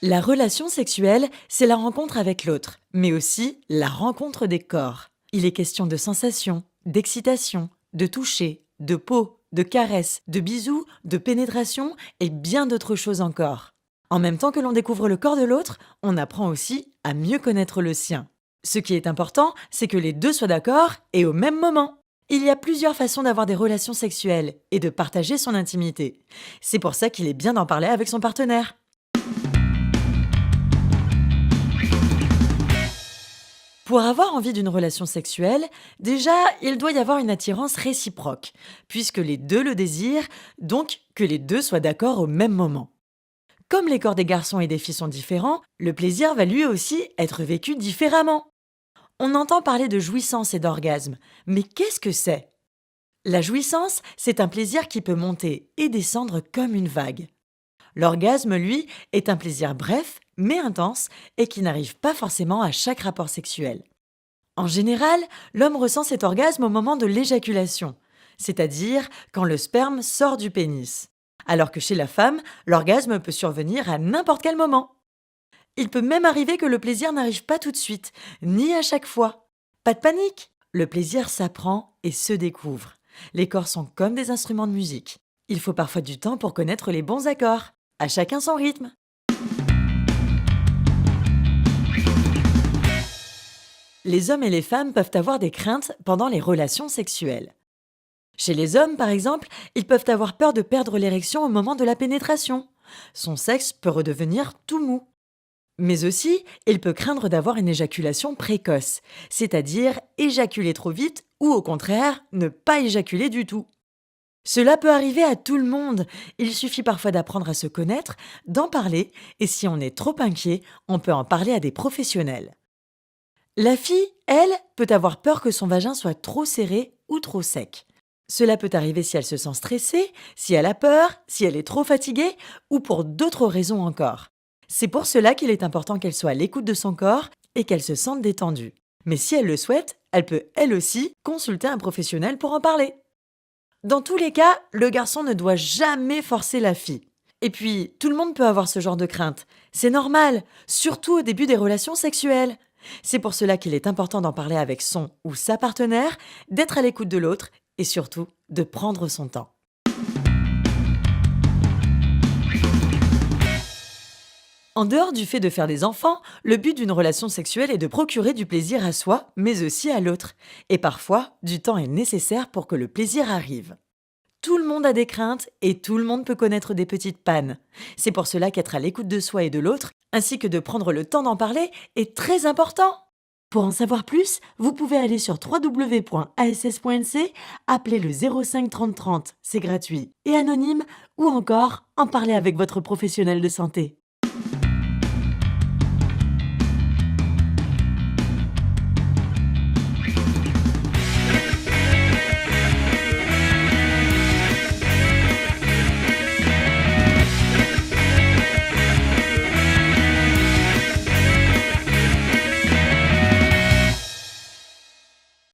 La relation sexuelle, c'est la rencontre avec l'autre, mais aussi la rencontre des corps. Il est question de sensations, d'excitation, de toucher, de peau, de caresses, de bisous, de pénétration et bien d'autres choses encore. En même temps que l'on découvre le corps de l'autre, on apprend aussi à mieux connaître le sien. Ce qui est important, c'est que les deux soient d'accord et au même moment. Il y a plusieurs façons d'avoir des relations sexuelles et de partager son intimité. C'est pour ça qu'il est bien d'en parler avec son partenaire. Pour avoir envie d'une relation sexuelle, déjà, il doit y avoir une attirance réciproque, puisque les deux le désirent, donc que les deux soient d'accord au même moment. Comme les corps des garçons et des filles sont différents, le plaisir va lui aussi être vécu différemment. On entend parler de jouissance et d'orgasme, mais qu'est-ce que c'est? La jouissance, c'est un plaisir qui peut monter et descendre comme une vague. L'orgasme, lui, est un plaisir bref, mais intense, et qui n'arrive pas forcément à chaque rapport sexuel. En général, l'homme ressent cet orgasme au moment de l'éjaculation, c'est-à-dire quand le sperme sort du pénis. Alors que chez la femme, l'orgasme peut survenir à n'importe quel moment. Il peut même arriver que le plaisir n'arrive pas tout de suite, ni à chaque fois. Pas de panique, le plaisir s'apprend et se découvre. Les corps sont comme des instruments de musique. Il faut parfois du temps pour connaître les bons accords. À chacun son rythme. Les hommes et les femmes peuvent avoir des craintes pendant les relations sexuelles. Chez les hommes, par exemple, ils peuvent avoir peur de perdre l'érection au moment de la pénétration. Son sexe peut redevenir tout mou. Mais aussi, il peut craindre d'avoir une éjaculation précoce, c'est-à-dire éjaculer trop vite ou au contraire, ne pas éjaculer du tout. Cela peut arriver à tout le monde. Il suffit parfois d'apprendre à se connaître, d'en parler, et si on est trop inquiet, on peut en parler à des professionnels. La fille, elle, peut avoir peur que son vagin soit trop serré ou trop sec. Cela peut arriver si elle se sent stressée, si elle a peur, si elle est trop fatiguée ou pour d'autres raisons encore. C'est pour cela qu'il est important qu'elle soit à l'écoute de son corps et qu'elle se sente détendue. Mais si elle le souhaite, elle peut elle aussi consulter un professionnel pour en parler. Dans tous les cas, le garçon ne doit jamais forcer la fille. Et puis, tout le monde peut avoir ce genre de crainte. C'est normal, surtout au début des relations sexuelles. C'est pour cela qu'il est important d'en parler avec son ou sa partenaire, d'être à l'écoute de l'autre et surtout de prendre son temps. En dehors du fait de faire des enfants, le but d'une relation sexuelle est de procurer du plaisir à soi, mais aussi à l'autre. Et parfois, du temps est nécessaire pour que le plaisir arrive. Tout le monde a des craintes et tout le monde peut connaître des petites pannes. C'est pour cela qu'être à l'écoute de soi et de l'autre, ainsi que de prendre le temps d'en parler, est très important. Pour en savoir plus, vous pouvez aller sur www.ass.nc, appeler le 05 30 30, c'est gratuit et anonyme, ou encore en parler avec votre professionnel de santé.